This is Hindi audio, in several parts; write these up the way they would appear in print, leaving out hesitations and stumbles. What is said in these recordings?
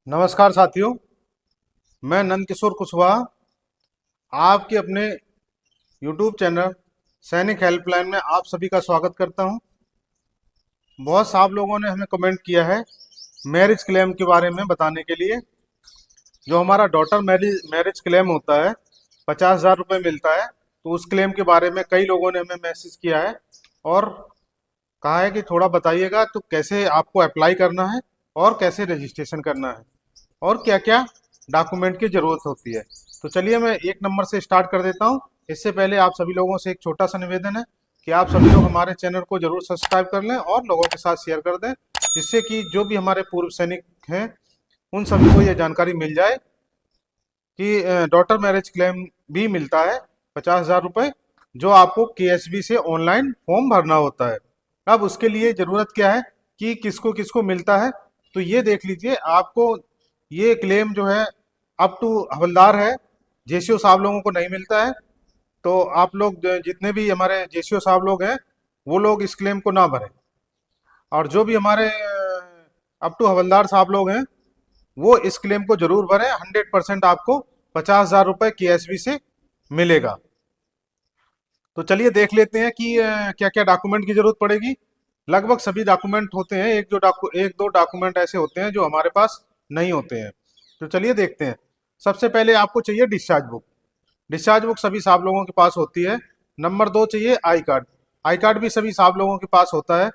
नमस्कार साथियों। मैं नंद किशोर कुशवाहा आपके अपने YouTube चैनल सैनिक हेल्पलाइन में आप सभी का स्वागत करता हूं। बहुत सारे लोगों ने हमें कमेंट किया है मैरिज क्लेम के बारे में बताने के लिए। जो हमारा डॉटर मैरिज मैरिज क्लेम होता है, 50,000 रुपये मिलता है। तो उस क्लेम के बारे में कई लोगों ने हमें मैसेज किया है और कहा है कि थोड़ा बताइएगा तो कैसे आपको अप्लाई करना है और कैसे रजिस्ट्रेशन करना है और क्या क्या डॉक्यूमेंट की जरूरत होती है। तो चलिए मैं एक नंबर से स्टार्ट कर देता हूँ। इससे पहले आप सभी लोगों से एक छोटा सा निवेदन है कि आप सभी लोग हमारे चैनल को जरूर सब्सक्राइब कर लें और लोगों के साथ शेयर कर दें, जिससे कि जो भी हमारे पूर्व सैनिक हैं उन सभी को यह जानकारी मिल जाए कि डॉटर मैरिज क्लेम भी मिलता है 50,000 रुपये, जो आपको केएसबी से ऑनलाइन फॉर्म भरना होता है। अब उसके लिए जरूरत क्या है कि किसको किसको मिलता है, तो ये देख लीजिए। आपको ये क्लेम जो है अप टू हवलदार है, जेसीओ साहब लोगों को नहीं मिलता है। तो आप लोग जितने भी हमारे जेसीओ साहब लोग हैं वो लोग इस क्लेम को ना भरें, और जो भी हमारे अप टू हवलदार साहब लोग हैं वो इस क्लेम को जरूर भरें। 100% आपको 50,000 रुपये केएसबी से मिलेगा। तो चलिए देख लेते हैं कि क्या क्या डॉक्यूमेंट की जरूरत पड़ेगी। लगभग सभी डॉक्यूमेंट होते हैं, एक दो डॉक्यूमेंट ऐसे होते हैं जो हमारे पास नहीं होते हैं। तो चलिए देखते हैं। सबसे पहले आपको चाहिए डिस्चार्ज बुक। डिस्चार्ज बुक सभी साहब लोगों के पास होती है। नंबर 2 चाहिए आई कार्ड। आई कार्ड भी सभी साहब लोगों के पास होता है,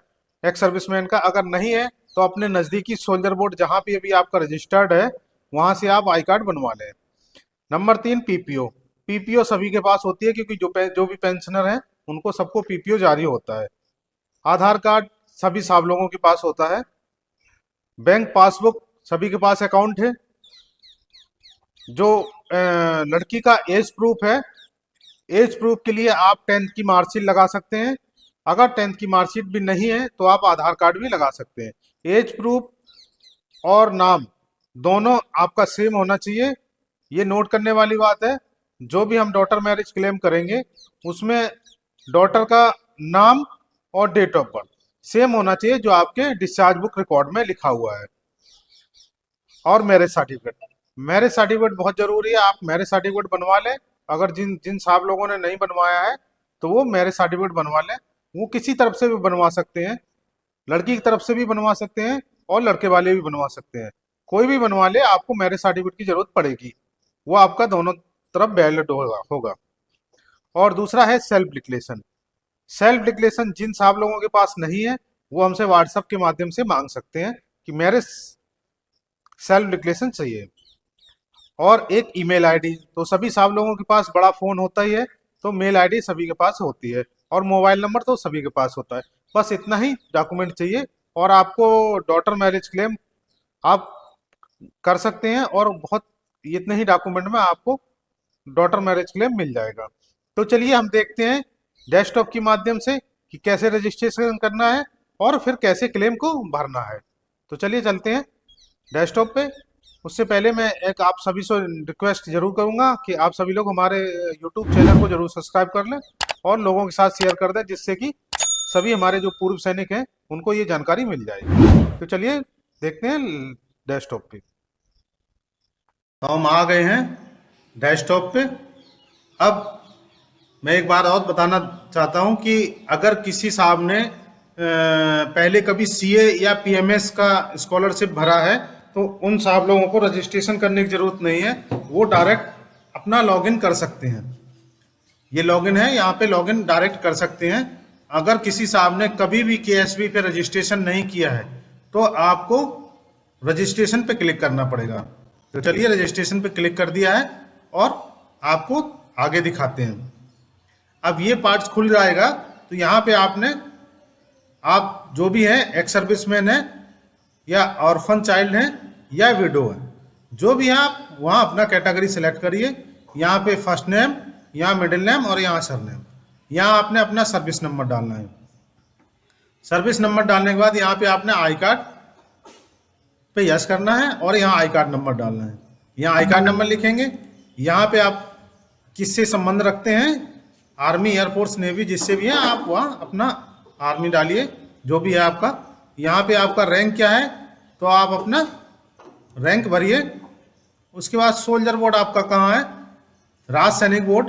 एक्स सर्विसमैन का। अगर नहीं है तो अपने नज़दीकी सोल्जर बोर्ड जहाँ पे अभी आपका रजिस्टर्ड है वहाँ से आप आई कार्ड बनवा लें। Number 3 PPO. पीपीओ सभी के पास होती है, क्योंकि जो भी पेंशनर हैं उनको सबको पीपीओ जारी होता है। आधार कार्ड सभी साहब लोगों के पास होता है। बैंक पासबुक सभी के पास अकाउंट है। जो लड़की का एज प्रूफ है, एज प्रूफ के लिए आप 10th की मार्कशीट लगा सकते हैं। अगर 10th की मार्कशीट भी नहीं है तो आप आधार कार्ड भी लगा सकते हैं। एज प्रूफ और नाम दोनों आपका सेम होना चाहिए। ये नोट करने वाली बात है। जो भी हम डॉटर मैरिज क्लेम करेंगे उसमें डॉटर का नाम और डेट ऑफ बर्थ सेम होना चाहिए, जो आपके डिस्चार्ज बुक रिकॉर्ड में लिखा हुआ है। और मैरिज सर्टिफिकेट, मैरिज सर्टिफिकेट बहुत जरूरी है। आप मैरिज सर्टिफिकेट बनवा लें। अगर जिन जिन साहब लोगों ने नहीं बनवाया है तो वो मैरिज सर्टिफिकेट बनवा लें। वो किसी तरफ से भी बनवा सकते हैं, लड़की की तरफ से भी बनवा सकते हैं और लड़के वाले भी बनवा सकते हैं। कोई भी बनवा ले, आपको मैरिज सर्टिफिकेट की जरूरत पड़ेगी। वो आपका दोनों तरफ वैलिड होगा। और दूसरा है सेल्फ डिक्लेरेशन। सेल्फ डिक्लेरेशन जिन साहब लोगों के पास नहीं है वो हमसे व्हाट्सएप के माध्यम से मांग सकते हैं कि मेरे सेल्फ डिक्लेरेशन चाहिए। और एक ईमेल आईडी, तो सभी साहब लोगों के पास बड़ा फोन होता ही है, तो मेल आईडी सभी के पास होती है। और मोबाइल नंबर तो सभी के पास होता है। बस इतना ही डॉक्यूमेंट चाहिए और आपको डॉटर मैरिज क्लेम आप कर सकते हैं। और बहुत इतने ही डॉक्यूमेंट में आपको डॉटर मैरिज क्लेम मिल जाएगा। तो चलिए हम देखते हैं डेस्कटॉप के माध्यम से कि कैसे रजिस्ट्रेशन करना है और फिर कैसे क्लेम को भरना है। तो चलिए चलते हैं डेस्कटॉप पे। उससे पहले मैं एक आप सभी से रिक्वेस्ट जरूर करूंगा कि आप सभी लोग हमारे यूट्यूब चैनल को जरूर सब्सक्राइब कर लें और लोगों के साथ शेयर कर दें, जिससे कि सभी हमारे जो पूर्व सैनिक हैं उनको ये जानकारी मिल जाएगी। तो चलिए देखते हैं डेस्कटॉप पे। तो हम आ गए हैं डेस्कटॉप पे। अब मैं एक बार और बताना चाहता हूं कि अगर किसी साहब ने पहले कभी सीए या पीएमएस का स्कॉलरशिप भरा है तो उन साहब लोगों को रजिस्ट्रेशन करने की जरूरत नहीं है। वो डायरेक्ट अपना लॉगिन कर सकते हैं। ये लॉगिन है, यहाँ पे लॉगिन डायरेक्ट कर सकते हैं। अगर किसी साहब ने कभी भी केएसबी पे रजिस्ट्रेशन नहीं किया है तो आपको रजिस्ट्रेशन पे क्लिक करना पड़ेगा। तो चलिए रजिस्ट्रेशन पे क्लिक कर दिया है और आपको आगे दिखाते हैं। अब ये पार्ट्स खुल जाएगा। तो यहाँ पे आपने आप जो भी है, एक्स सर्विसमैन है या ऑर्फन चाइल्ड है या विडो है, जो भी है आप वहाँ अपना कैटेगरी सेलेक्ट करिए। यहाँ पे फर्स्ट नेम, यहाँ मिडिल नेम और यहाँ सरनेम। यहाँ आपने अपना सर्विस नंबर डालना है। सर्विस नंबर डालने के बाद यहाँ पे आपने आई कार्ड पे यस करना है और यहाँ आई कार्ड नंबर डालना है। यहाँ आई कार्ड नंबर लिखेंगे। यहाँ पे आप किससे संबंध रखते हैं, आर्मी, एयरफोर्स, नेवी, जिससे भी है आप वहाँ अपना आर्मी डालिए, जो भी है आपका। यहाँ पे आपका रैंक क्या है तो आप अपना रैंक भरिए। उसके बाद सोल्जर बोर्ड आपका कहाँ है, राज्य सैनिक बोर्ड।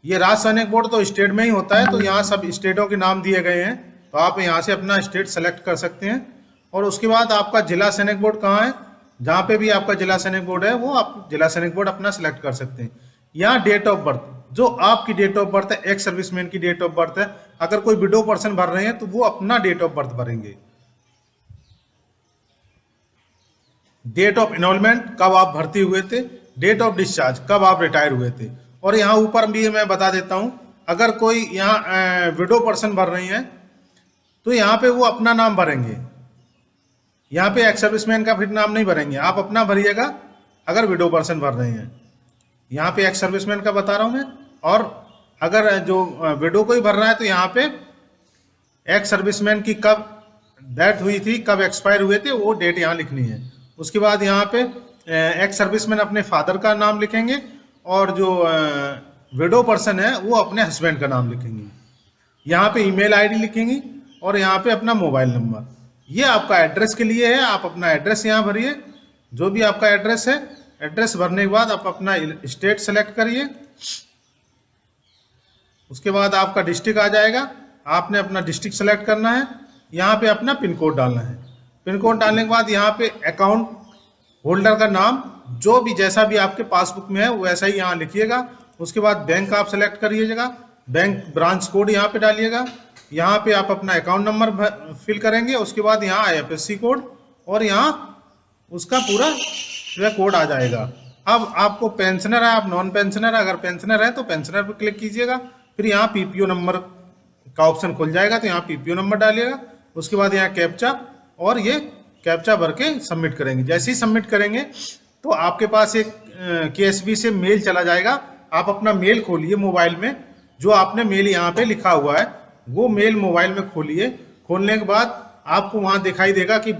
ये राज्य सैनिक बोर्ड तो स्टेट में ही होता है, तो यहाँ सब स्टेटों के नाम दिए गए हैं, तो आप यहाँ से अपना स्टेट सेलेक्ट कर सकते हैं। और उसके बाद आपका जिला सैनिक बोर्ड कहाँ है, जहाँ पे भी आपका जिला सैनिक बोर्ड है वो आप जिला सैनिक बोर्ड अपना सेलेक्ट कर सकते हैं। यहाँ डेट ऑफ बर्थ, जो आपकी डेट ऑफ बर्थ है, एक्स सर्विसमैन की डेट ऑफ बर्थ है, अगर कोई विडो पर्सन भर रहे हैं तो वो अपना डेट ऑफ बर्थ भरेंगे। डेट ऑफ इनरोलमेंट, कब आप भर्ती हुए थे। डेट ऑफ डिस्चार्ज, कब आप रिटायर हुए थे। और यहाँ ऊपर भी मैं बता देता हूँ, अगर कोई यहाँ विडो पर्सन भर रही हैं तो यहाँ पे वो अपना नाम भरेंगे, यहाँ पे एक्स सर्विसमैन का फिर नाम नहीं भरेंगे, आप अपना भरिएगा अगर विडो पर्सन भर रहे हैं। यहाँ पे एक्स सर्विसमैन का बता रहा हूँ मैं। और अगर जो विडो को ही भर रहा है तो यहाँ पे एक्स सर्विसमैन की कब डेथ हुई थी, कब एक्सपायर हुए थे, वो डेट यहाँ लिखनी है। उसके बाद यहाँ पे एक्स सर्विसमैन अपने फादर का नाम लिखेंगे और जो विडो पर्सन है वो अपने हस्बैंड का नाम लिखेंगे। यहाँ पे ईमेल आईडी लिखेंगी और यहाँ पे अपना मोबाइल नंबर। ये आपका एड्रेस के लिए है, आप अपना एड्रेस यहाँ भरिए, जो भी आपका एड्रेस है। एड्रेस भरने के बाद आप अपना स्टेट सेलेक्ट करिए। उसके बाद आपका डिस्ट्रिक्ट आ जाएगा, आपने अपना डिस्ट्रिक्ट सेलेक्ट करना है। यहाँ पे अपना पिन कोड डालना है। पिन कोड डालने के बाद यहाँ पे अकाउंट होल्डर का नाम, जो भी जैसा भी आपके पासबुक में है वैसा ही यहाँ लिखिएगा। उसके बाद बैंक आप सेलेक्ट करिएगा, बैंक ब्रांच कोड यहाँ पे डालिएगा। यहाँ पे आप अपना अकाउंट नंबर फिल करेंगे। उसके बाद यहाँ IFSC कोड और यहाँ उसका पूरा जो कोड आ जाएगा। अब आपको पेंशनर है, आप नॉन पेंशनर है, अगर पेंशनर है तो पेंशनर पर क्लिक कीजिएगा। फिर यहाँ PPO नंबर का ऑप्शन खुल जाएगा, तो यहाँ PPO नंबर डालिएगा। उसके बाद यहाँ कैप्चा, और ये कैप्चा भर के सबमिट करेंगे। जैसे ही सबमिट करेंगे तो आपके पास एक KSB से मेल चला जाएगा। आप अपना मेल खोलिए मोबाइल में, जो आपने मेल यहाँ पे लिखा हुआ है वो मेल मोबाइल में खोलिए। खोलने के बाद आपको वहाँ दिखाई देगा कि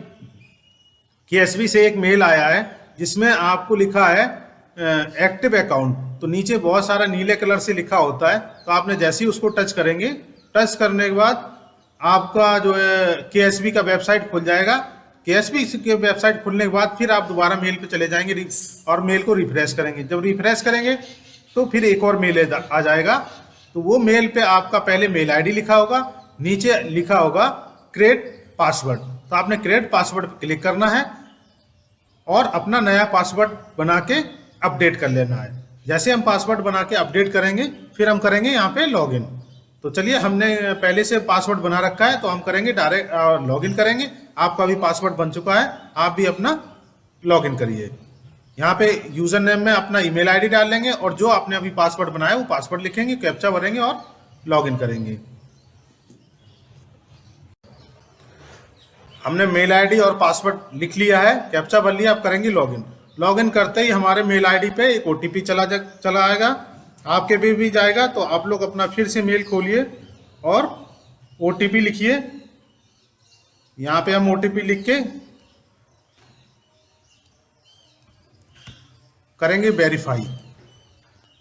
KSB से एक मेल आया है जिसमें आपको लिखा है एक्टिव अकाउंट। तो नीचे बहुत सारा नीले कलर से लिखा होता है, तो आपने जैसे ही उसको टच करेंगे, टच करने के बाद आपका जो है KSB का वेबसाइट खुल जाएगा। KSB के वेबसाइट खुलने के बाद फिर आप दोबारा मेल पे चले जाएंगे और मेल को रिफ्रेश करेंगे। जब रिफ्रेश करेंगे तो फिर एक और मेल आ जाएगा। तो वो मेल पे आपका पहले मेल आईडी लिखा होगा, नीचे लिखा होगा क्रिएट पासवर्ड। तो आपने क्रिएट पासवर्ड पर क्लिक करना है और अपना नया पासवर्ड बना के अपडेट कर लेना है। जैसे हम पासवर्ड बना के अपडेट करेंगे फिर हम करेंगे यहाँ पे लॉगिन। तो चलिए, हमने पहले से पासवर्ड बना रखा है तो हम करेंगे डायरेक्ट लॉगिन करेंगे। आपका भी पासवर्ड बन चुका है, आप भी अपना लॉगिन करिए। यहाँ पे यूजर नेम में अपना ईमेल आईडी डाल लेंगे और जो आपने अभी पासवर्ड बनाया वो पासवर्ड लिखेंगे, कैप्चा भरेंगे और लॉगिन करेंगे। हमने मेल आईडी और पासवर्ड लिख लिया है, कैप्चा भर लिया, अब करेंगे लॉगिन। लॉगिन करते ही हमारे मेल आईडी पे एक OTP चला आएगा, आपके भी जाएगा। तो आप लोग अपना फिर से मेल खोलिए और OTP लिखिए। यहाँ पे हम OTP लिख के करेंगे वेरीफाई।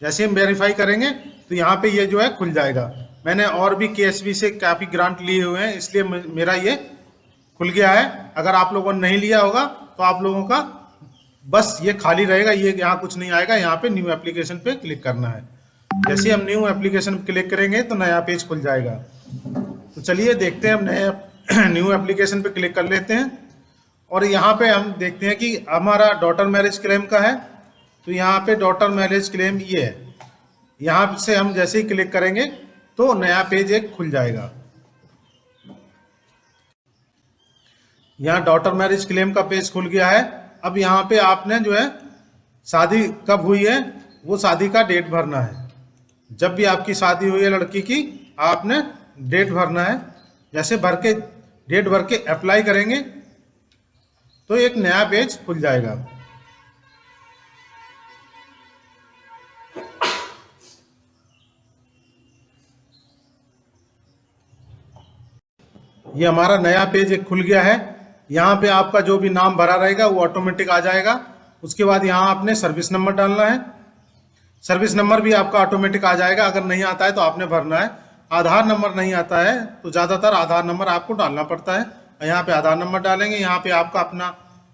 जैसे हम वेरीफाई करेंगे तो यहाँ पे ये जो है खुल जाएगा। मैंने और भी KSB से काफ़ी ग्रांट लिए हुए हैं, इसलिए मेरा ये खुल गया है। अगर आप लोगों ने नहीं लिया होगा तो आप लोगों का बस ये खाली रहेगा, ये यहाँ कुछ नहीं आएगा। यहाँ पे न्यू एप्लीकेशन पे क्लिक करना है। जैसे हम न्यू एप्लीकेशन पे क्लिक करेंगे तो नया पेज खुल जाएगा। तो चलिए देखते हैं, हम नए न्यू एप्लीकेशन पे क्लिक कर लेते हैं और यहाँ पे हम देखते हैं कि हमारा डॉटर मैरिज क्लेम का है। तो यहाँ पे डॉटर मैरिज क्लेम ये है, यहाँ से हम जैसे ही क्लिक करेंगे तो नया पेज एक खुल जाएगा। यहाँ डॉटर मैरिज क्लेम का पेज खुल गया है। अब यहाँ पे आपने जो है शादी कब हुई है वो शादी का डेट भरना है। जब भी आपकी शादी हुई है लड़की की, आपने डेट भरना है। जैसे डेट भर के अप्लाई करेंगे तो एक नया पेज खुल जाएगा। ये हमारा नया पेज एक खुल गया है। यहाँ पे आपका जो भी नाम भरा रहेगा वो ऑटोमेटिक आ जाएगा। उसके बाद यहाँ आपने सर्विस नंबर डालना है। सर्विस नंबर भी आपका ऑटोमेटिक आ जाएगा, अगर नहीं आता है तो आपने भरना है। आधार नंबर नहीं आता है तो ज़्यादातर आधार नंबर आपको डालना पड़ता है। यहाँ पे आधार नंबर डालेंगे। यहाँ पे आपका अपना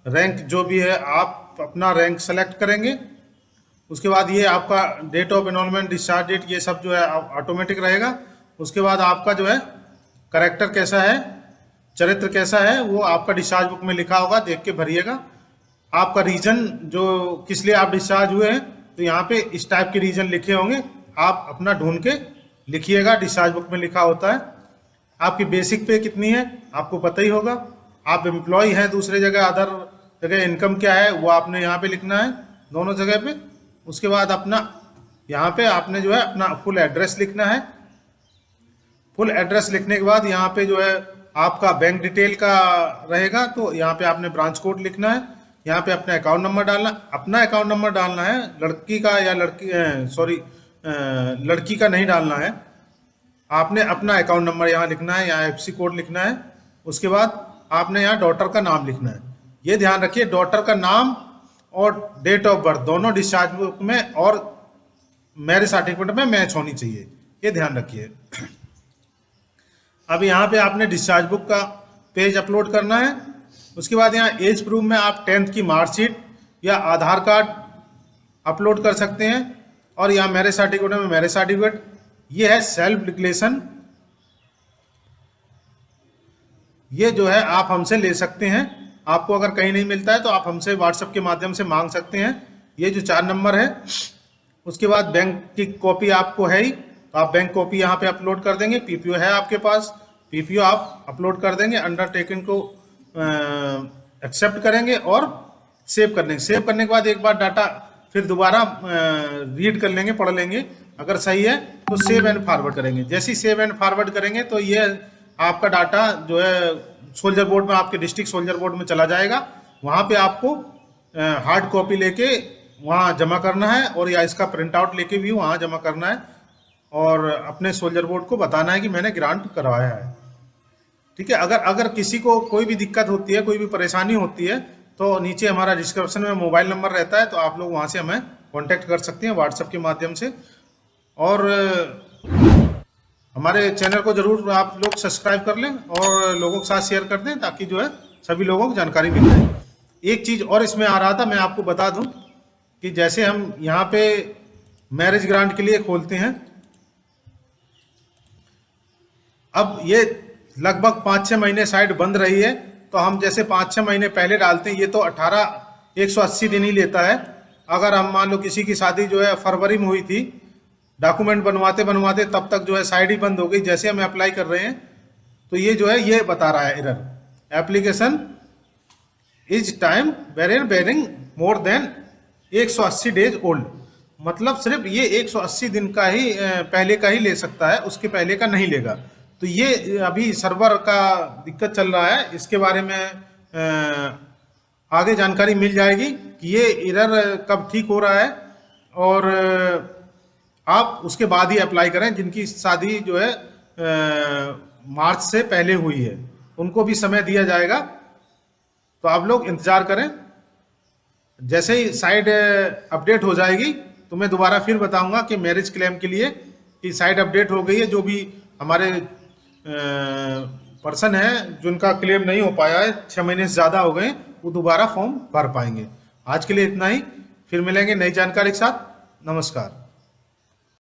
रैंक जो भी है आप अपना रैंक सेलेक्ट करेंगे। उसके बाद ये आपका date of enrolment, discharge date, ये सब जो है ऑटोमेटिक रहेगा। उसके बाद आपका जो है करेक्टर कैसा है, चरित्र कैसा है, वो आपका डिस्चार्ज बुक में लिखा होगा, देख के भरिएगा। आपका रीजन जो किस लिए आप डिस्चार्ज हुए हैं, तो यहाँ पे इस टाइप के रीजन लिखे होंगे, आप अपना ढूंढ के लिखिएगा, डिस्चार्ज बुक में लिखा होता है। आपकी बेसिक पे कितनी है आपको पता ही होगा। आप एम्प्लॉय हैं दूसरे जगह, अदर जगह इनकम क्या है वो आपने यहाँ पे लिखना है, दोनों जगह पे। उसके बाद अपना यहाँ पे आपने जो है अपना फुल एड्रेस लिखना है। फुल एड्रेस लिखने के बाद यहाँ पे जो है आपका बैंक डिटेल का रहेगा, तो यहाँ पे आपने ब्रांच कोड लिखना है। यहाँ पे अपना अकाउंट नंबर डालना, अपना अकाउंट नंबर डालना है, लड़की का या लड़की का नहीं डालना है। आपने अपना अकाउंट नंबर यहाँ लिखना है, यहाँ एफसी कोड लिखना है। उसके बाद आपने यहाँ डॉटर का नाम लिखना है। ये ध्यान रखिए, डॉटर का नाम और डेट ऑफ बर्थ दोनों डिस्चार्ज बुक में और मैरिज सर्टिफिकेट में मैच होनी चाहिए, ये ध्यान रखिए। अब यहाँ पे आपने डिस्चार्ज बुक का पेज अपलोड करना है। उसके बाद यहाँ एज प्रूफ में आप 10th की मार्कशीट या आधार कार्ड अपलोड कर सकते हैं, और यहाँ मैरिज सर्टिफिकेट में मैरिज सर्टिफिकेट। ये है सेल्फ डिक्लेरेशन, ये जो है आप हमसे ले सकते हैं। आपको अगर कहीं नहीं मिलता है तो आप हमसे व्हाट्सएप के माध्यम से मांग सकते हैं। ये जो 4 नंबर है, उसके बाद बैंक की कॉपी आपको है ही, तो आप बैंक कॉपी यहाँ पे अपलोड कर देंगे। पीपीओ है आपके पास, पीपीओ आप अपलोड कर देंगे। अंडरटेकिंग को एक्सेप्ट करेंगे और सेव कर लेंगे। सेव करने के बाद एक बार डाटा फिर दोबारा रीड कर लेंगे, पढ़ लेंगे। अगर सही है तो सेव एंड फॉरवर्ड करेंगे। जैसे ही सेव एंड फॉरवर्ड करेंगे तो ये आपका डाटा जो है सोल्जर बोर्ड में, आपके डिस्ट्रिक्ट सोल्जर बोर्ड में चला जाएगा। वहाँ पे आपको हार्ड कॉपी लेके वहाँ जमा करना है, और या इसका प्रिंट आउट लेके भी वहाँ जमा करना है, और अपने सोल्जर बोर्ड को बताना है कि मैंने ग्रांट करवाया है। ठीक है। अगर किसी को कोई भी दिक्कत होती है, कोई भी परेशानी होती है, तो नीचे हमारा डिस्क्रिप्शन में मोबाइल नंबर रहता है, तो आप लोग वहाँ से हमें कॉन्टैक्ट कर सकते हैं व्हाट्सएप के माध्यम से। और हमारे चैनल को जरूर आप लोग सब्सक्राइब कर लें और लोगों के साथ शेयर कर दें, ताकि जो है सभी लोगों को जानकारी मिल जाए। एक चीज़ और इसमें आ रहा था, मैं आपको बता दूं कि जैसे हम यहाँ पे मैरिज ग्रांट के लिए खोलते हैं, अब ये लगभग 5-6 महीने साइट बंद रही है, तो हम जैसे 5-6 महीने पहले डालते हैं, ये तो 180 दिन ही लेता है। अगर हम मान लो किसी की शादी जो है फरवरी में हुई थी, डॉक्यूमेंट बनवाते बनवाते तब तक जो है साइट ही बंद हो गई। जैसे हम अप्लाई कर रहे हैं तो ये जो है ये बता रहा है error, application is time barring more than 180 days old. मतलब सिर्फ ये 180 दिन का ही पहले का ही ले सकता है, उसके पहले का नहीं लेगा। तो ये अभी सर्वर का दिक्कत चल रहा है, इसके बारे में आगे जानकारी मिल जाएगी कि ये एरर कब ठीक हो रहा है। और आप उसके बाद ही अप्लाई करें। जिनकी शादी जो है मार्च से पहले हुई है, उनको भी समय दिया जाएगा, तो आप लोग इंतजार करें। जैसे ही साइट अपडेट हो जाएगी तो मैं दोबारा फिर बताऊंगा कि मैरिज क्लेम के लिए कि साइट अपडेट हो गई है। जो भी हमारे पर्सन है जिनका क्लेम नहीं हो पाया है, 6 महीने से ज़्यादा हो गए, वो दोबारा फॉर्म भर पाएंगे। आज के लिए इतना ही, फिर मिलेंगे नई जानकारी के साथ। नमस्कार।